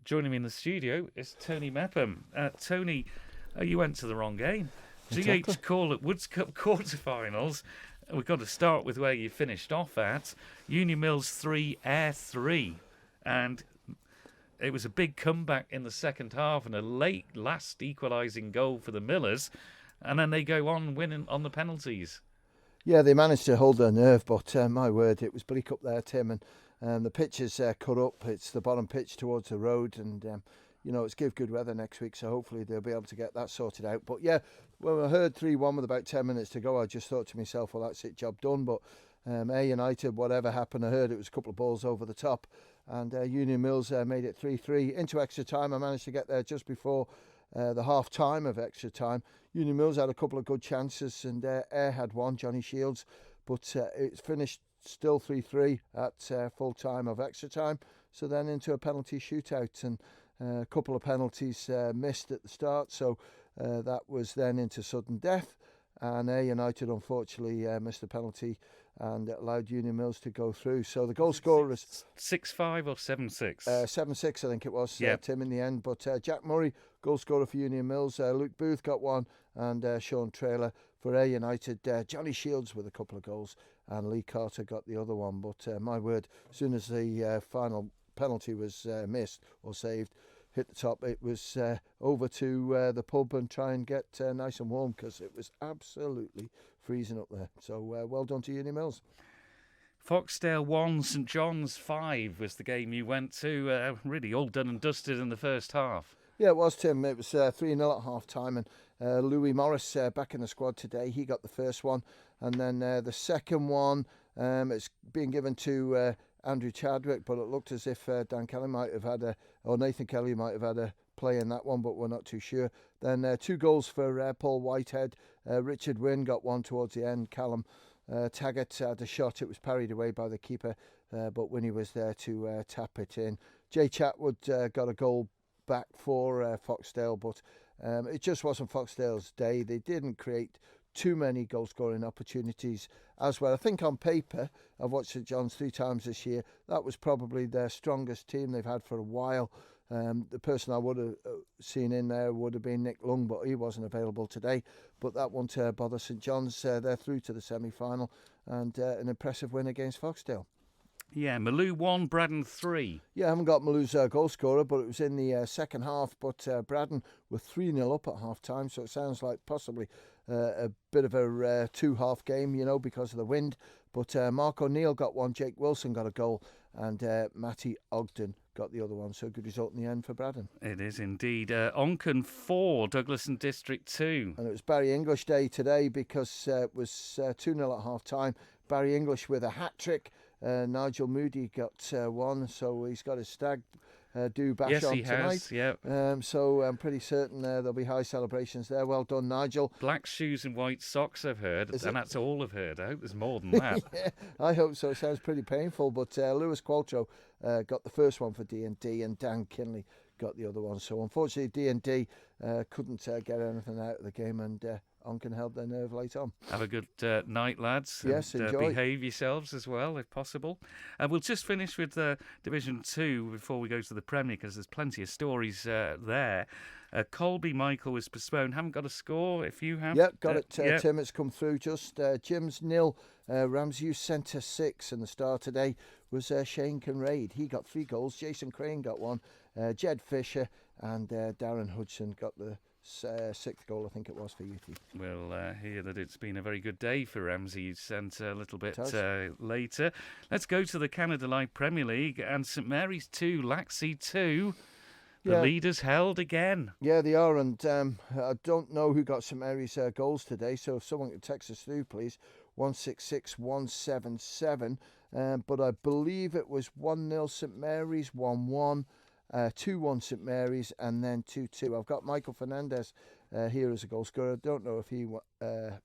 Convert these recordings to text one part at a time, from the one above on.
joining me in the studio is Tony Mepham. Tony, you went to the wrong game. Exactly. GH call at Woods Cup quarterfinals. We've got to start with where you finished off at. Union Mills 3, Ayr 3. And it was a big comeback in the second half and a late last equalising goal for the Millers. And then they go on winning on the penalties. Yeah, they managed to hold their nerve, but my word, it was bleak up there, Tim, and the pitch is cut up. It's the bottom pitch towards the road, and it's give good weather next week, so hopefully they'll be able to get that sorted out. But yeah, when I heard 3-1 with about 10 minutes to go, I just thought to myself, well, that's it, job done. But Ayr United, whatever happened, I heard it was a couple of balls over the top, and Union Mills made it 3-3 into extra time. I managed to get there just before the half time of extra time. Union Mills had a couple of good chances, and Ayr had one, Johnny Shields, but it finished still 3-3 at full time of extra time. So then into a penalty shootout, and a couple of penalties missed at the start, so that was then into sudden death. And Ayr United unfortunately missed a penalty and it allowed Union Mills to go through. So the goal scorer is 6-5 or 7-6? 7-6, I think it was, Yep. Tim, in the end. But Jack Murray, goal scorer for Union Mills. Luke Booth got one, and Sean Traylor for Ayr United. Johnny Shields with a couple of goals, and Lee Carter got the other one. But my word, as soon as the final penalty was missed or saved, hit the top, it was over to the pub and try and get nice and warm, because it was absolutely freezing up there. So well done to Union Mills. Foxdale 1, St John's 5 was the game you went to. Really all done and dusted in the first half. Yeah, it was, Tim. It was 3-0 at half time, and Louis Morris back in the squad today. He got the first one, and then the second one, it's being given to Andrew Chadwick, but it looked as if Dan Kelly might have had or Nathan Kelly might have had a play in that one, but we're not too sure. Then 2 goals for Paul Whitehead. Richard Wynne got one towards the end. Callum Taggart had a shot. It was parried away by the keeper, but Winnie was there to tap it in. Jay Chatwood got a goal back for Foxdale, but it just wasn't Foxdale's day. They didn't create too many goal-scoring opportunities as well. I think on paper, I've watched St John's 3 times this year, that was probably their strongest team they've had for a while. The person I would have seen in there would have been Nick Lung, but he wasn't available today. But that won't bother St John's. They're through to the semi-final, and an impressive win against Foxdale. Yeah, Maloo 1, Braddon 3. Yeah, I haven't got Maloo's goal scorer, but it was in the second half. But Braddon were 3-0 up at half time, so it sounds like possibly a bit of a 2-half game, because of the wind. But Mark O'Neill got one, Jake Wilson got a goal, and Matty Ogden got the other one. So good result in the end for Braddon. It is indeed. Onken 4, Douglas and District 2. And it was Barry English Day today, because it was 2-0 at half time. Barry English with a hat-trick. Nigel Moody got one, so he's got his stag do bash Yes, on he tonight. has, yep. So I'm pretty certain there'll be high celebrations there. Well done, Nigel. Black shoes and white socks, I've heard, Is and it? that's all I've heard. I hope there's more than that. Yeah, I hope so. It sounds pretty painful, but Lewis Qualtrough got the first one for D&D, and Dan Kinley got the other one. So unfortunately, D&D couldn't get anything out of the game, and Onken held their nerve late on. Have a good night, lads. Yes, and, enjoy. Behave yourselves as well, if possible. We'll just finish with Division 2 before we go to the Premier, because there's plenty of stories there. Colby Michael was postponed. Haven't got a score, if you have. Yep, got it, yep. Tim. It's come through just. Jim's 0, Ramsey Centre 6, and the star today was Shane Kinraid. He got 3 goals. Jason Crane got 1. Jed Fisher and Darren Hudson got the 6th goal, I think it was, for UT. We'll hear that it's been a very good day for Ramsey Centre a little bit later. Let's go to the Canada Light Premier League, and St Mary's 2, Laxey 2. The leaders held again. Yeah, they are, and I don't know who got St Mary's goals today, so if someone could text us through, please, 166177. But I believe it was 1-0 St Mary's, 1-1. 2-1 St Mary's, and then 2-2. I've got Michael Fernandez here as a goal scorer. I don't know if he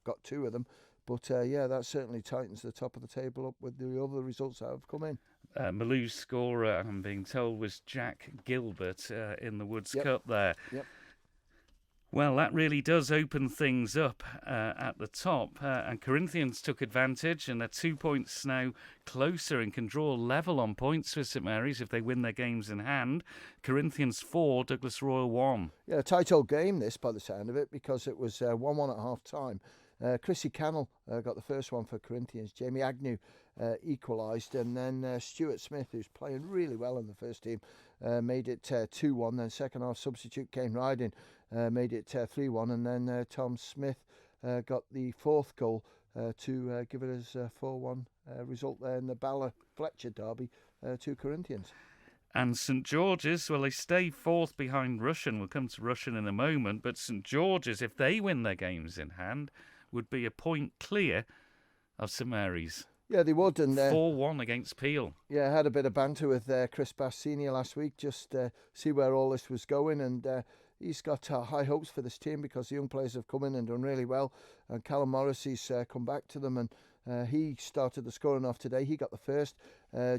got 2 of them, but that certainly tightens the top of the table up with the other results that have come in. Maloo's scorer, I'm being told, was Jack Gilbert in the Woods Yep. Cup there. Yep. Well, that really does open things up at the top. And Corinthians took advantage, and they're 2 points now closer and can draw level on points with St Mary's if they win their games in hand. Corinthians 4, Douglas Royal 1. Yeah, a tight old game this by the sound of it, because it was 1-1 at half time. Chrissy Cannell got the first one for Corinthians. Jamie Agnew equalised, and then Stuart Smith, who's playing really well in the first team, made it 2-1. Then second half substitute Kane Riding made it 3-1, and then Tom Smith got the fourth goal to give it as a 4-1 result there in the Bala-Fletcher derby to Corinthians. And St George's, well, they stay fourth behind Rushen. We'll come to Rushen in a moment. But St George's, if they win their games in hand, would be a point clear of St Mary's. Yeah, they would. And 4-1 against Peel. Yeah, I had a bit of banter with Chris Bass Senior last week, just see where all this was going. And he's got high hopes for this team because the young players have come in and done really well. And Callum Morrissey's come back to them, and he started the scoring off today. He got the first.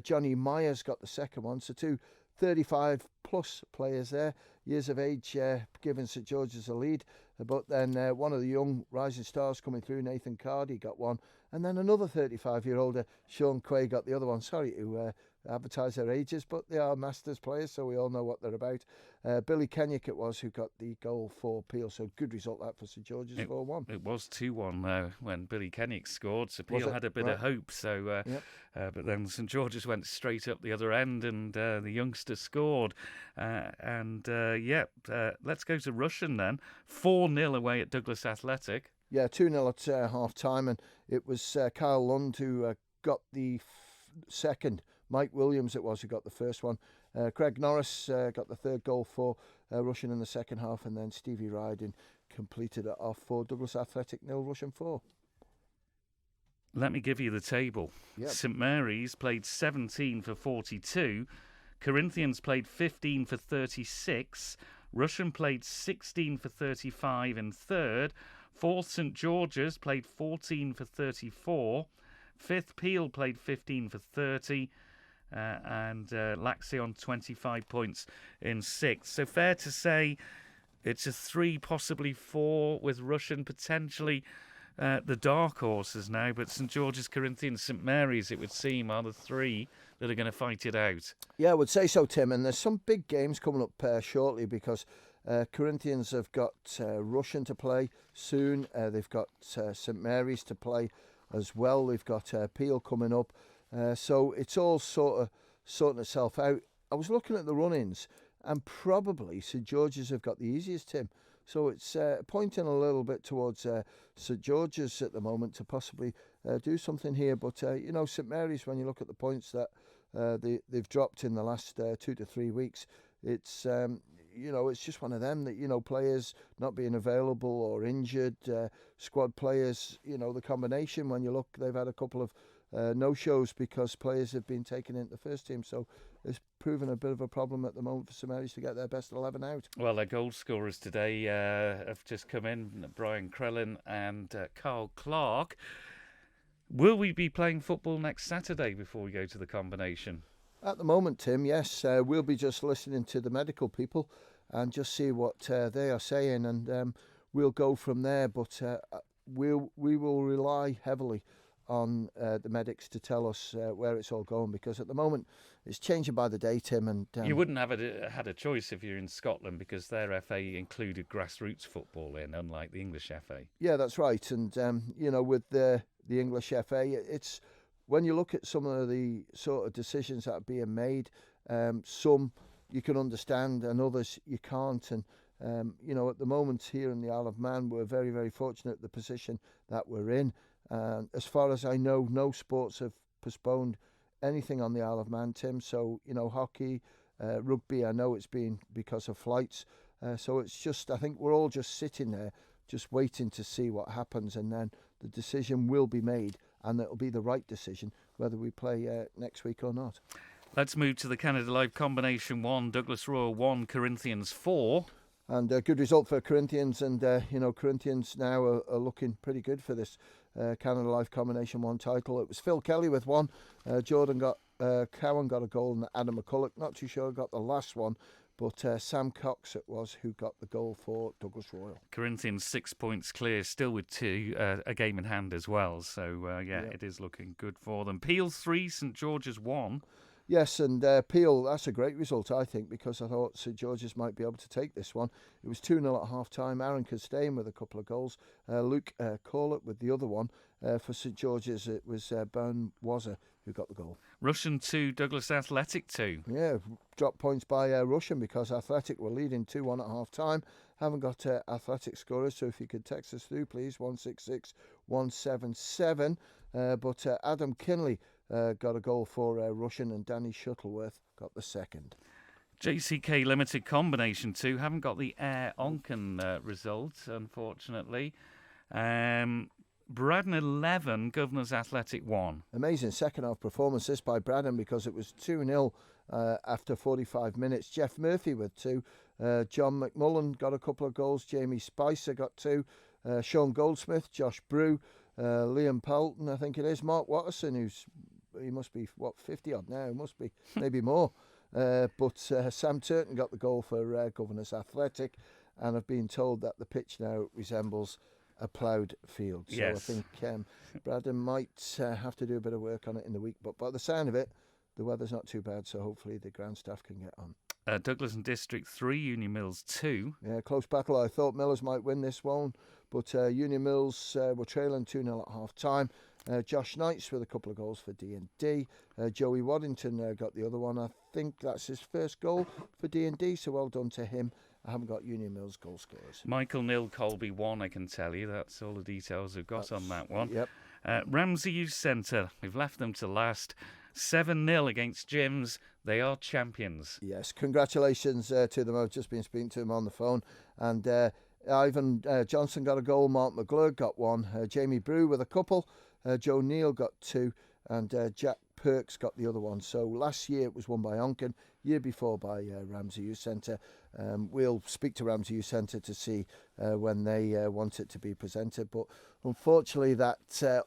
Johnny Myers got the second one. So two 35-plus players there, years of age, giving St George's a lead. But then one of the young rising stars coming through, Nathan Cardy, got one. And then another 35-year-old, Sean Quay, got the other one. Sorry to advertise their ages, but they are Masters players, so we all know what they're about. Billy Kenyuk it was who got the goal for Peel, so good result that for St George's, 4-1. It was 2-1 when Billy Kenyuk scored, so Peel had a bit of hope. So, but then St George's went straight up the other end, and the youngster scored. Let's go to Rushen then. 4-0 away at Douglas Athletic. Yeah, 2-0 at half-time, and it was Kyle Lund who got the second. Mike Williams it was who got the first one. Craig Norris got the third goal for Rushen in the second half, and then Stevie Ryden completed it off for Douglas Athletic 0, Rushen 4. Let me give you the table. Yep. St Mary's played 17 for 42. Corinthians played 15 for 36. Rushen played 16 for 35 in third. Fourth, St George's played 14 for 34. Fifth, Peel played 15 for 30. And Laxion 25 points in sixth. So fair to say it's a 3, possibly 4, with Rushen potentially the dark horses now. But St George's, Corinthians, St Mary's, it would seem, are the 3 that are going to fight it out. Yeah, I would say so, Tim. And there's some big games coming up shortly, because Corinthians have got Rushen to play soon. They've got St Mary's to play as well. They've got Peel coming up. So it's all sort of sorting itself out. I was looking at the run-ins, and probably St George's have got the easiest, Tim. So it's pointing a little bit towards St George's at the moment to possibly do something here. But, St Mary's, when you look at the points that they've dropped in the last 2 to 3 weeks, it's it's just one of them that, players not being available or injured, squad players, the combination. When you look, they've had a couple of no-shows because players have been taken into the first team. So it's proven a bit of a problem at the moment for St Mary's to get their best 11 out. Well, their goal scorers today have just come in, Brian Crellin and Carl Clark. Will we be playing football next Saturday before we go to the combination? At the moment, Tim, yes. We'll be just listening to the medical people and just see what they are saying, and we'll go from there. But we will rely heavily on the medics to tell us where it's all going, because at the moment it's changing by the day, Tim. And you wouldn't have had a choice if you're in Scotland, because their FA included grassroots football in, unlike the English FA. Yeah, that's right. And with the English FA, it's when you look at some of the sort of decisions that are being made, some you can understand and others you can't. And at the moment here in the Isle of Man, we're very, very fortunate the position that we're in. As far as I know, no sports have postponed anything on the Isle of Man, Tim. So, hockey, rugby, I know it's been because of flights. So it's just, I think we're all just sitting there, just waiting to see what happens. And then the decision will be made, and it'll be the right decision, whether we play next week or not. Let's move to the Canada Live Combination 1, Douglas Royal 1, Corinthians 4. And a good result for Corinthians, and Corinthians now are looking pretty good for this Canada Life Combination 1 title. It was Phil Kelly with one, Jordan Cowan got a goal, and Adam McCulloch, not too sure, got the last one. But Sam Cox it was who got the goal for Douglas Royal. Corinthians 6 points clear, still with a game in hand as well. So, it is looking good for them. Peel 3, St George's 1. Yes, and Peel, that's a great result, I think, because I thought St George's might be able to take this one. It was 2-0 at half-time. Aaron Costain with a couple of goals. Luke Corlett with the other one. For St George's, it was Ben Wazza who got the goal. Russian 2, Douglas Athletic 2. Yeah, dropped points by Russian because Athletic were leading 2-1 at half-time. Haven't got Athletic scorers, so if you could text us through, please, 166177. But Adam Kinley got a goal for Russian, and Danny Shuttleworth got the second. JCK Limited Combination 2. Haven't got the Air Onken result, unfortunately. Braddon 11, Governors Athletic 1. Amazing second half performance this by Braddon because it was 2-0 after 45 minutes. Jeff Murphy with 2. John McMullen got a couple of goals. Jamie Spicer got 2. Sean Goldsmith, Josh Brew, Liam Pelton, I think it is. Mark Watterson, he must be, 50 odd now, must be, maybe more. But Sam Turton got the goal for Governors Athletic, and I've been told that the pitch now resembles a ploughed field. So yes. I think Braddon might have to do a bit of work on it in the week. But by the sound of it, the weather's not too bad, so hopefully the ground staff can get on. Douglas and District 3, Union Mills 2. Yeah, close battle. I thought Millers might win this one, but Union Mills were trailing 2-0 at half-time. Josh Knights with a couple of goals for D&D. Joey Waddington got the other one. I think that's his first goal for D&D, so well done to him. I haven't got Union Mills goal scorers. Michael Neil Colby 1, I can tell you. That's all the details we've got on that one. Yep. Ramsey Youth Centre, we've left them to last. 7-0 against Jims. They are champions. Yes, congratulations to them. I've just been speaking to him on the phone. And Ivan Johnson got a goal. Mark McGlurk got one. Jamie Brew with a couple. Joe Neal got 2. And Jack Perks got the other one. So last year it was won by Onken. Year before by Ramsey Youth Centre. We'll speak to Ramsey Youth Centre to see when they want it to be presented. But unfortunately, that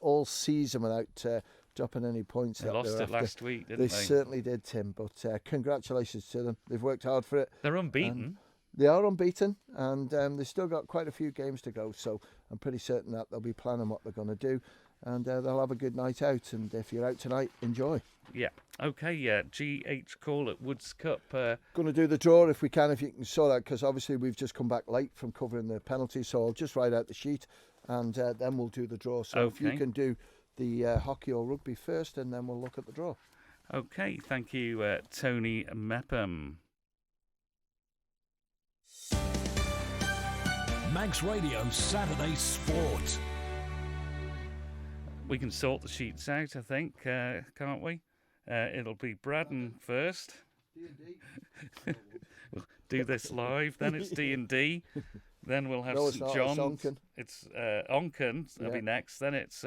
all season without dropping any points. They lost it last week, didn't they? They certainly did, Tim. But congratulations to them. They've worked hard for it. They're unbeaten. They are unbeaten, and they've still got quite a few games to go. So I'm pretty certain that they'll be planning what they're going to do. And they'll have a good night out. And if you're out tonight, enjoy. Yeah. Okay, yeah. GH Call at Woods Cup. Going to do the draw if we can, if you can sort out, because obviously we've just come back late from covering the penalty. So I'll just write out the sheet, and then we'll do the draw. So if you can do the hockey or rugby first, and then we'll look at the draw. Okay, thank you, Tony Mepham. Manx Radio Saturday Sport. We can sort the sheets out, I think, can't we? It'll be Braddon first. We'll do this live. Then it's D&D. Then we'll have St John's. It's Onken. That'll be next. Then it's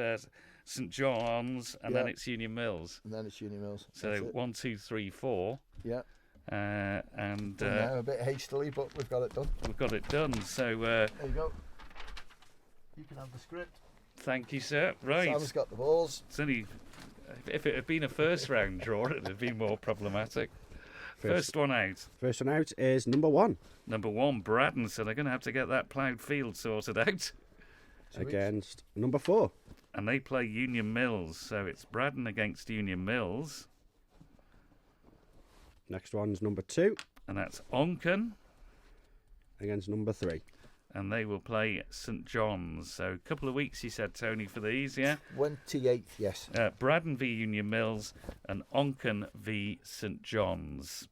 St John's, and then it's Union Mills. And then it's Union Mills. So 1, 2, 3, 4. Yeah. And now a bit hastily, but we've got it done. We've got it done. So there you go. You can have the script. Thank you, sir. Right. Sam's got the balls. It's only, if it had been a first round draw, it would have been more problematic. First one out. First one out is number 1. Number 1, Braddon. So they're going to have to get that ploughed field sorted out. Against number 4. And they play Union Mills. So it's Braddon against Union Mills. Next one's number 2. And that's Onken. Against number 3. And they will play St John's. So a couple of weeks, you said, Tony, for these, yeah? 28th, yes. Braddon v Union Mills and Onken v St John's.